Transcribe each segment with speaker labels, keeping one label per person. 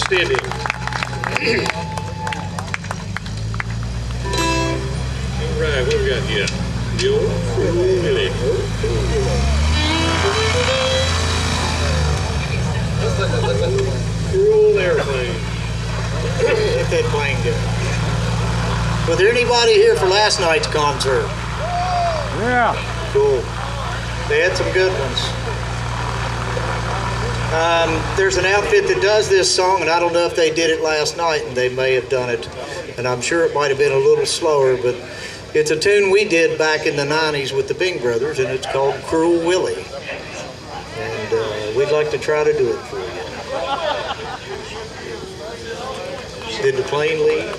Speaker 1: spinning. All right, what we got here? The old Willie. Cruel airplane.
Speaker 2: Let that plane go. Was there anybody here for last night's concert?
Speaker 3: Yeah.
Speaker 2: Cool. They had some good ones. There's an outfit that does this song, and I don't know if they did it last night, and they may have done it, and I'm sure it might have been a little slower, but it's a tune we did back in the 90s with the Bing Brothers, and it's called Cruel Willie. And we'd like to try to do it for you. Did the plane leave?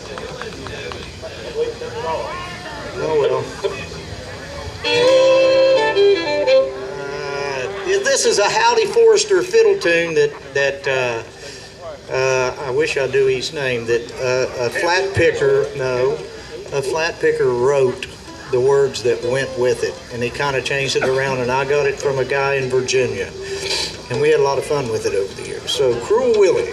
Speaker 2: Oh well. This is a Howdy Forrester fiddle tune that I wish I knew his name. That a flat picker wrote the words that went with it, and he kind of changed it around. And I got it from a guy in Virginia, and we had a lot of fun with it over the years. So, Cruel Willie.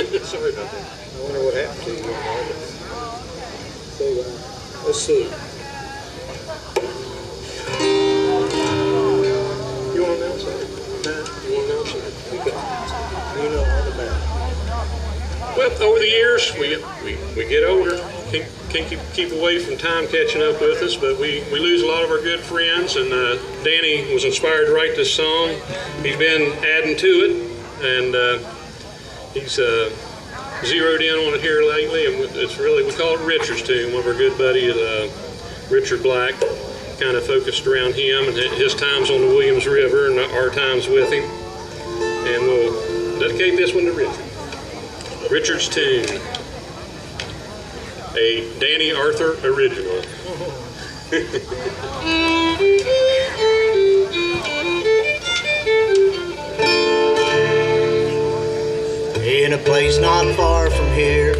Speaker 1: Sorry about that.
Speaker 2: I wonder what happened to you. So, let's see.
Speaker 1: You want to announce that? You want to announce that? Okay.
Speaker 2: You know all about it.
Speaker 1: Well, over the years, we get older. Can't keep away from time catching up with us, but we lose a lot of our good friends, and Danny was inspired to write this song. He's been adding to it, and he's zeroed in on it here lately, and it's really, we call it Richard's tune. One of our good buddies, Richard Black, kind of focused around him and his times on the Williams River and our times with him. And we'll dedicate this one to Richard. Richard's tune, a Danny Arthur original.
Speaker 2: In a place not far from here,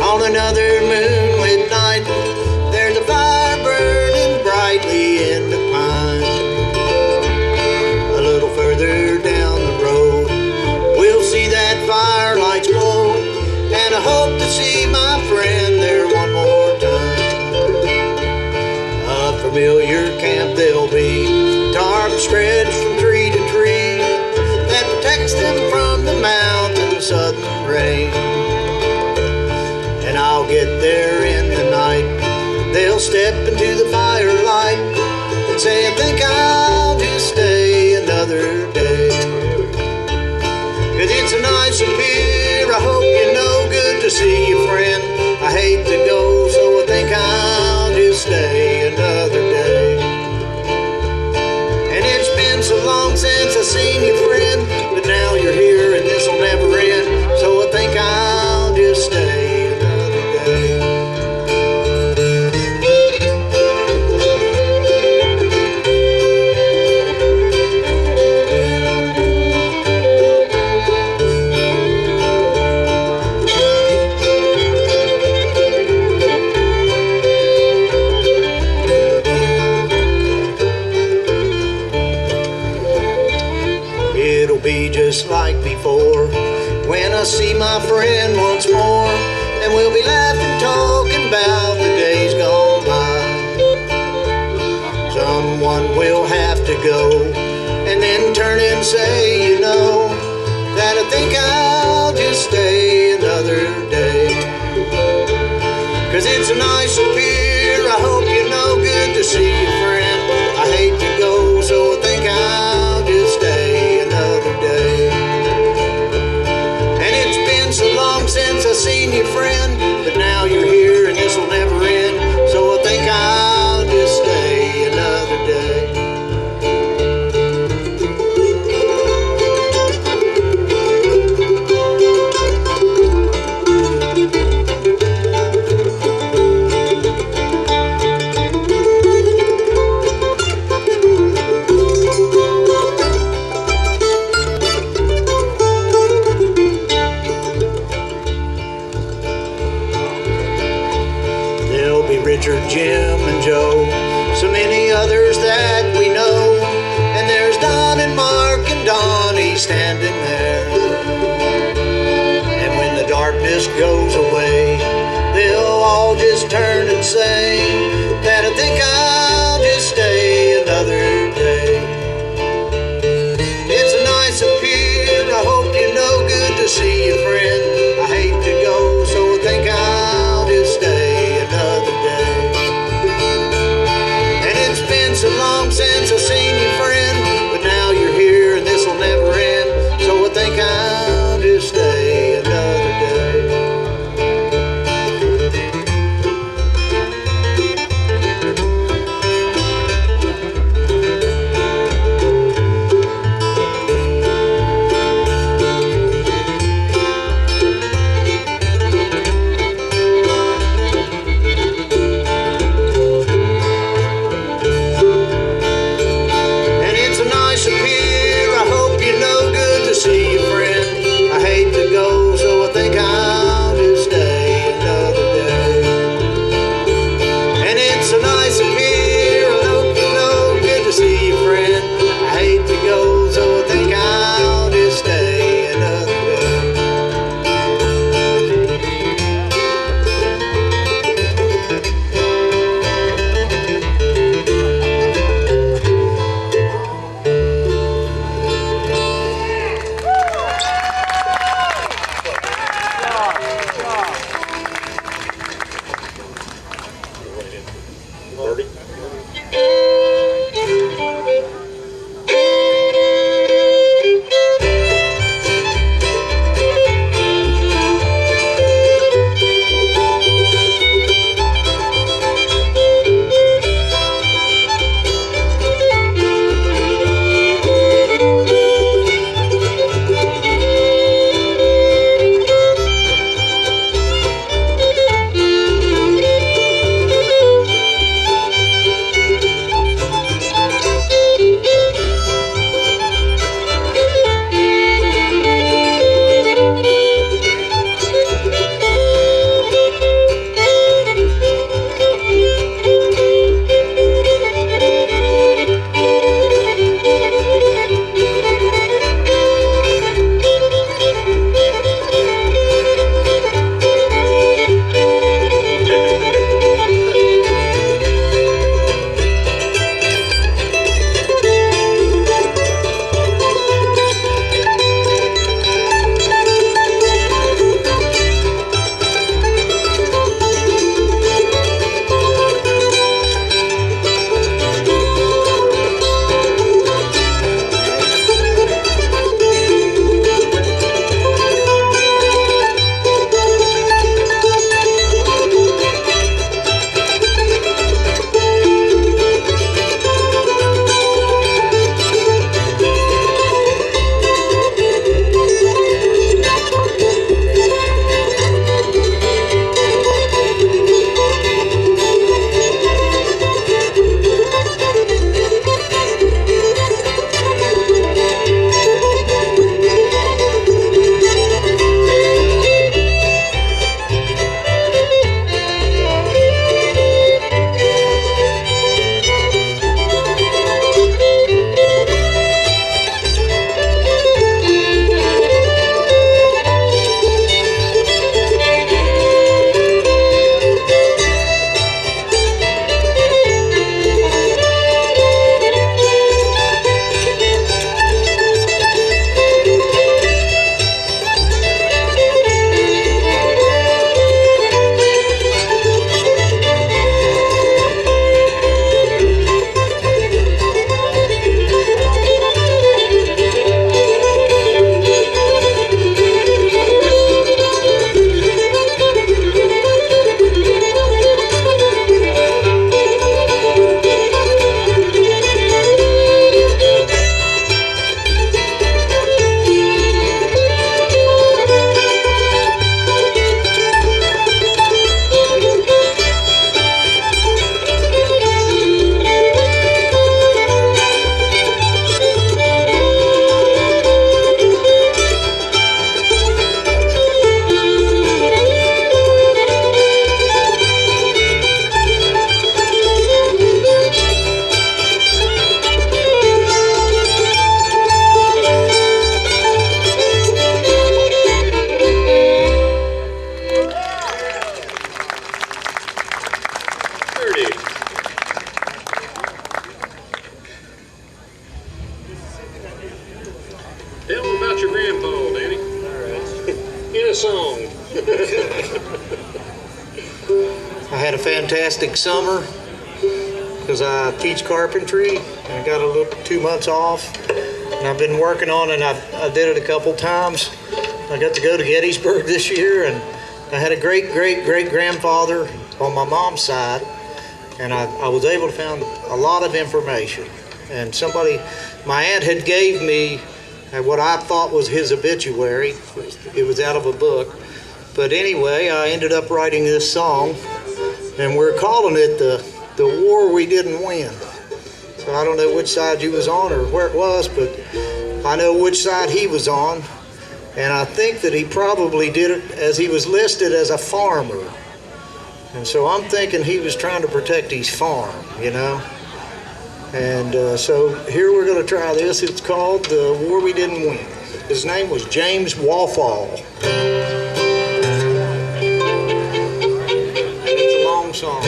Speaker 2: on another moonlit night, there's a fire burning brightly in the pine. A little further down the road, we'll see that firelights glow, and I hope to see my friend there one more time. A familiar camp they'll be, tarp stretched from tree to tree, that protects them from the mountain sudden rain. And I'll get there in the night, they'll step into the firelight and say, I think I'll just stay another day. 'Cause it's a nice pier, I hope you know, good to see you, friend. I hate to go, so I think I'll just stay another day. And it's been so long since I seen you, friend, but now you're here and this'll never end, so I think I'll just stay another day. It'll be just like before when I see my friend once more, and we'll be laughing, talking about the days gone by. Someone will have to go and then turn and say, you know, that I think I'll just stay another day. 'Cause it's a nice pier, I hope you know, good to see you, friend. I hate to go, so I think I'll just stay another day. And it's been so long since I seen you, friend, but now you're here and this'll never end, so I think I'll just stay another day. Richard, Jim, and Joe, so many others that we know, and there's Don and Mark and Donnie standing there. And when the darkness goes away, they'll all just turn and say that I think I'll just stay another day. It's a nice pier, I hope you know, good to see you, friend. I hate to go, so I think I'll just stay another day. So long since I've seen you, friend, but now you're here and this'll never end, so I think I'll just stay another day. I had a fantastic summer because I teach carpentry. I got a little 2 months off, and I've been working on it. I did it a couple times. I got to go to Gettysburg this year, and I had a great-great-great-grandfather on my mom's side, and I was able to find a lot of information. And my aunt had gave me what I thought was his obituary. It was out of a book. But anyway, I ended up writing this song, and we're calling it the War We Didn't Win. So I don't know which side you was on or where it was, but I know which side he was on. And I think that he probably did it as he was listed as a farmer. And so I'm thinking he was trying to protect his farm, you know. And so here we're going to try this. It's called The War We Didn't Win. His name was James Wallfall. And it's a long song.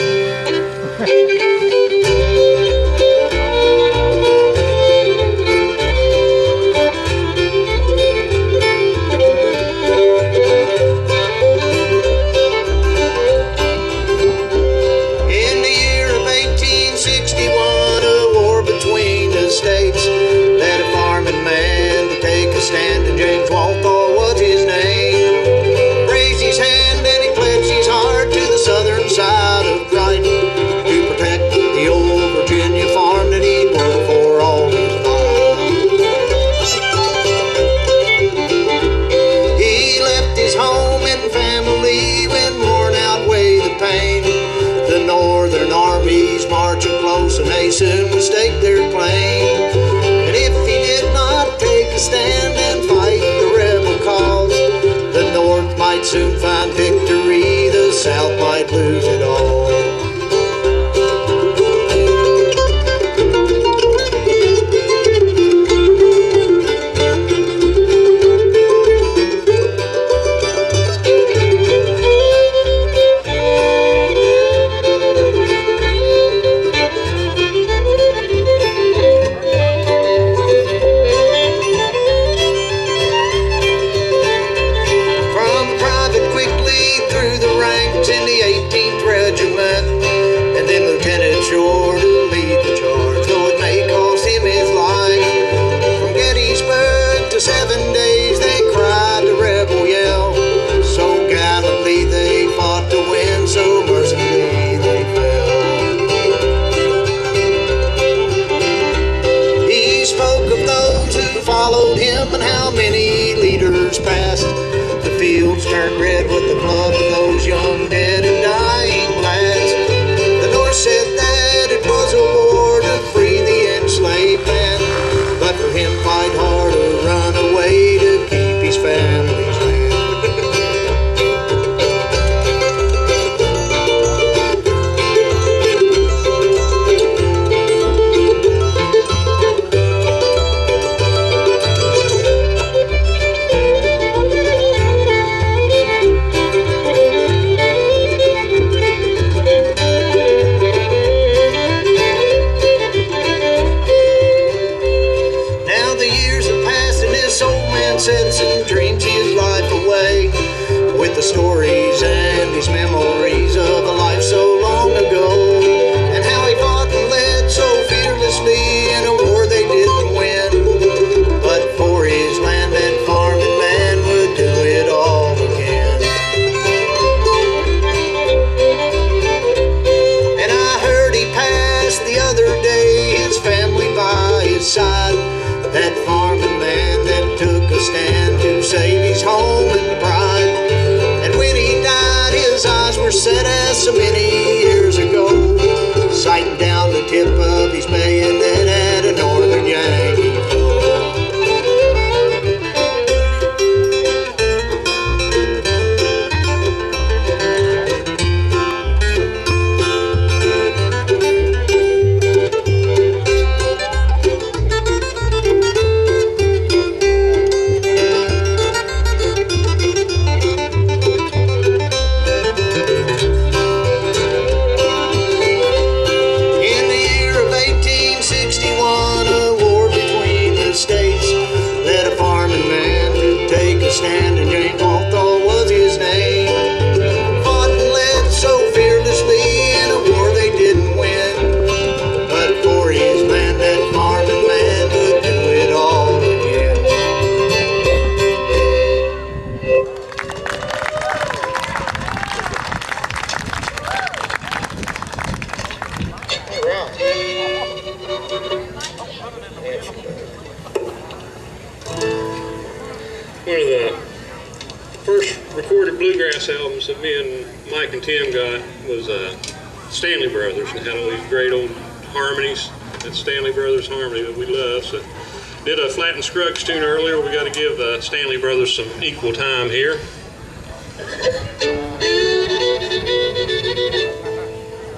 Speaker 4: States led a farming man to take a stand, and James Wallfall was his name. Raised his hand and he pledged his heart to the southern side of Brighton to protect the old Virginia farm that he'd worked for all his life. He left his home and family when worn outweighed the pain. The northern armies marching close, and they soon would stake their claim. And if he did not take a stand and fight the rebel cause, the North might soon find victory, the South might lose it all. And how many leaders passed. The fields turned red with the blood of those young dead and dying lads. The North said that it was a war to free the enslaved man, but for him fight hard or run away to keep his family's land. Sets and dreams his life away with the stories and his memories of a life so long ago, and how he fought and led so fearlessly in a war they didn't win, but for his land that farming man would do it all again. And I heard he passed the other day, his family by his side, that farming man that took a stand to save his home and pride. And when he died, his eyes were set as so many years ago, sighting down the tip of his bayonet at a northern Yankee foe.
Speaker 1: recorded bluegrass albums that me and Mike and Tim got was Stanley Brothers, and had all these great old harmonies. That Stanley Brothers harmony that we love. So did a Flat and Scruggs tune earlier. We got to give Stanley Brothers some equal time here.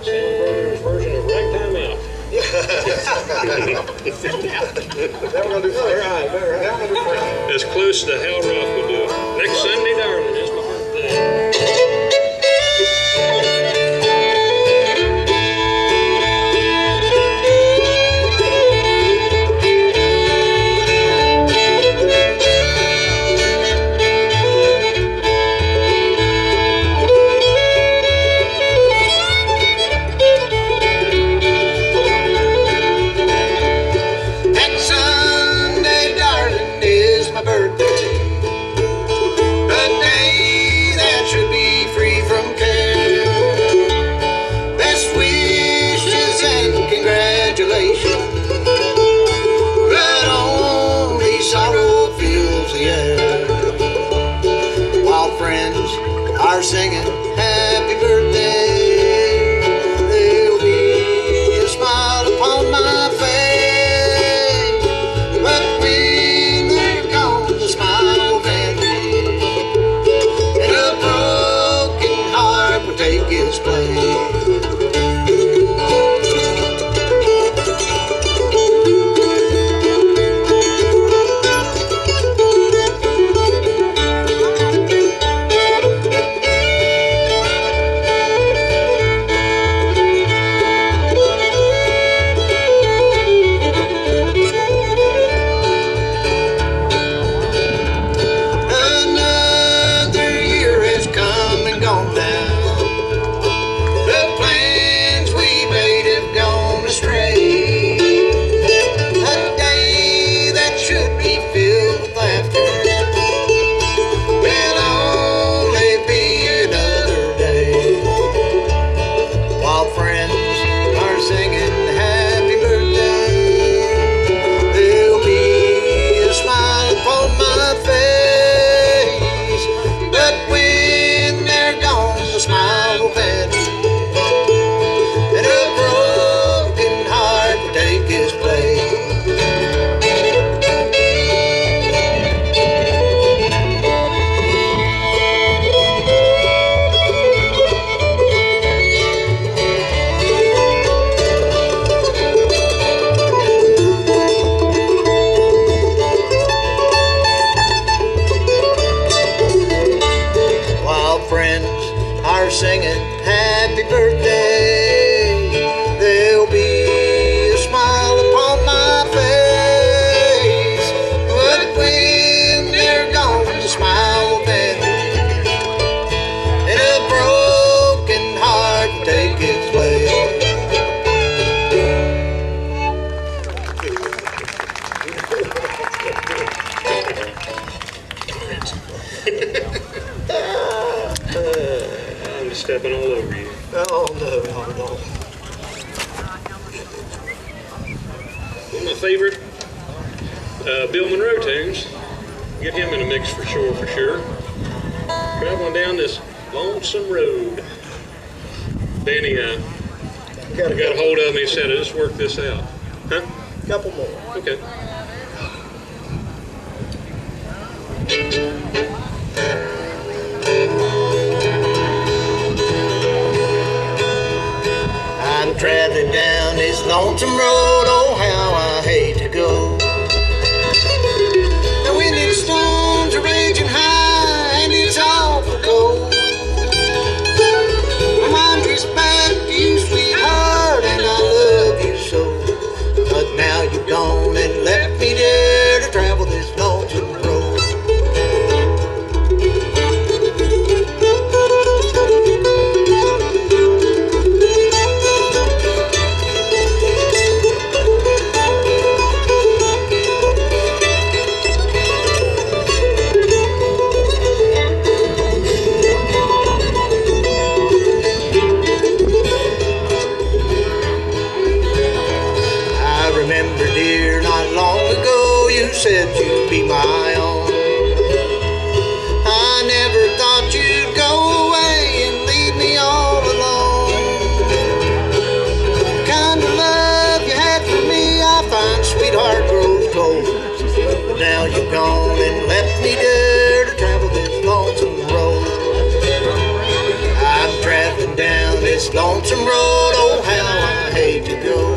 Speaker 1: Stanley Brothers version of Ragtime Out. As close to how rough we'll do it. Next Sunday, darling, is my birthday.
Speaker 4: Singing happy birthday, there'll be a smile upon my face, but when they're gone the smile will vanish, and a broken heart will take its place.
Speaker 1: I'm stepping all over you.
Speaker 4: Oh, no.
Speaker 1: One of my favorite Bill Monroe tunes. Get him in a mix for sure. Traveling down this lonesome road. Danny got a hold of me and said, let's work this out. Huh?
Speaker 4: Couple more.
Speaker 1: Okay.
Speaker 4: I'm traveling down this lonesome road, oh how I hate to go. The wind and storms are raging high and it's awful cold. My mind gets back to you, sweetheart, and I love you so. But now you're gone and left me there to travel this lonesome road. this lonesome road, oh how I hate to go.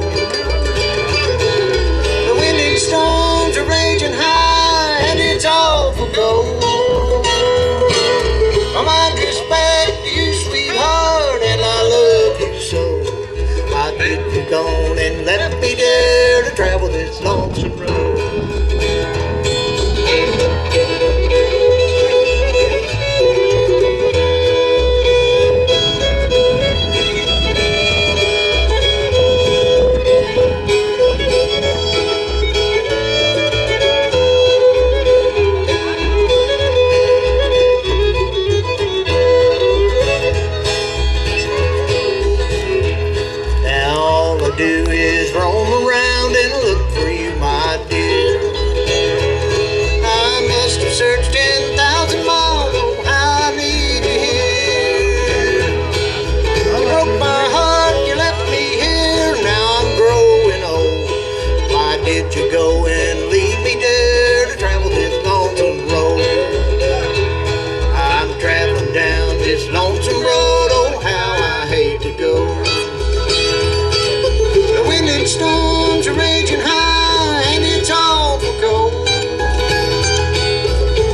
Speaker 4: The wind and storms are raging high, and it's awful cold. My mind gets back to you, sweetheart, and I love you so. Why did you gone and left me there to travel this lonesome road? Do is roam around and look for you, my dear. I must have searched 10,000 miles, oh how I need you here. You broke my heart, you left me here, now I'm growing old. Why did you go and leave me there to travel this lonesome road? I'm traveling down this lonesome road, oh how I hate to go. Wind and storms are raging high, and it's awful cold.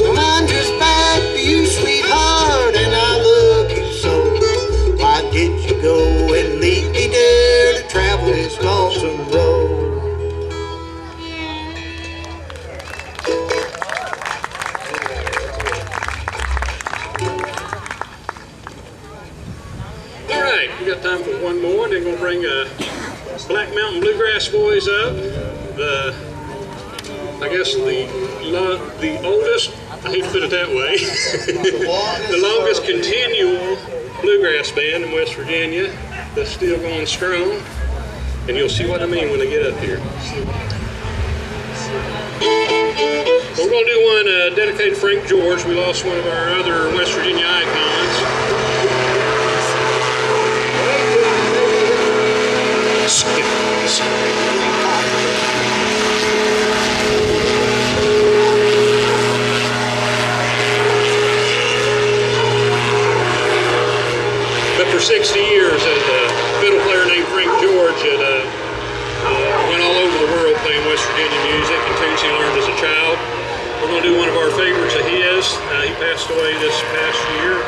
Speaker 4: My mind just back to you, sweetheart, and I love you so. Why did you go and leave me there to travel this lonesome road?
Speaker 1: All right, we got time for one more. Then we'll bring Black Mountain Bluegrass Boys up. I guess the oldest, I hate to put it that way, the longest continual bluegrass band in West Virginia that's still going strong. And you'll see what I mean when they get up here. We're going to do one dedicated to Frank George. We lost one of our other West Virginia icons. But for 60 years, a fiddle player named Frank George had went all over the world playing West Virginia music and tunes he learned as a child. We're going to do one of our favorites of his. He passed away this past year.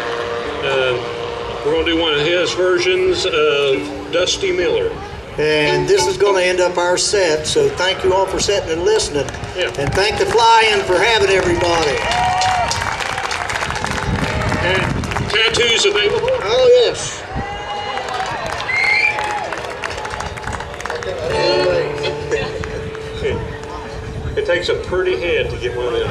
Speaker 1: We're going to do one of his versions of Dusty Miller.
Speaker 2: And this is going to end up our set, so thank you all for sitting and listening.
Speaker 1: Yeah.
Speaker 2: And thank the Fly-In for having everybody.
Speaker 1: And tattoos available?
Speaker 2: Oh, yes.
Speaker 1: It takes a pretty head to get one in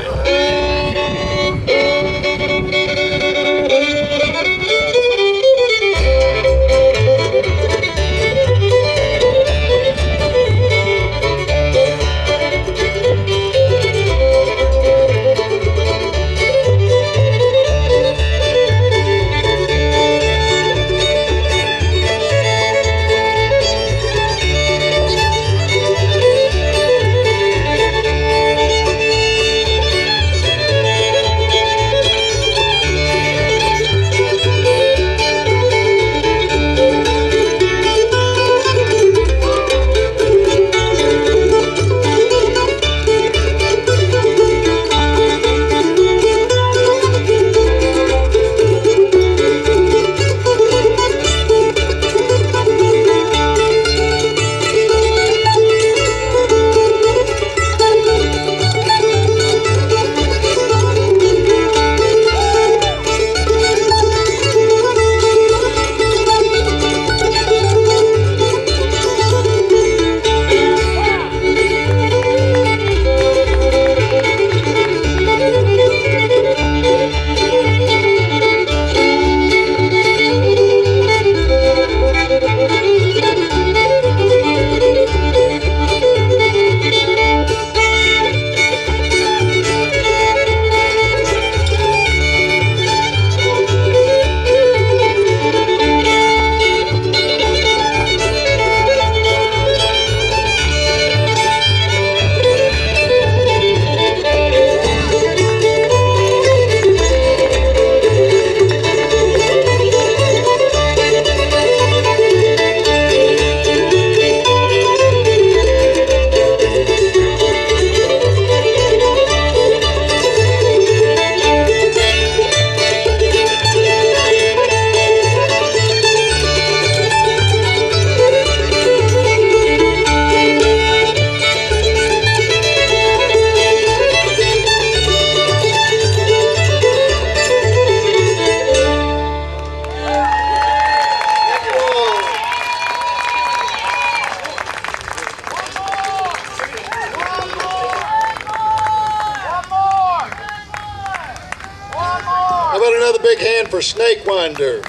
Speaker 5: for Snakewinder.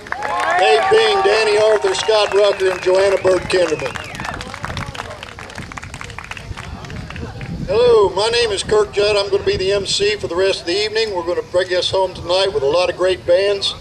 Speaker 5: They being Danny Arthur, Scott Rucker, and Joanna Burt-Kinderman. Hello, my name is Kirk Judd. I'm going to be the MC for the rest of the evening. We're going to bring us home tonight with a lot of great bands.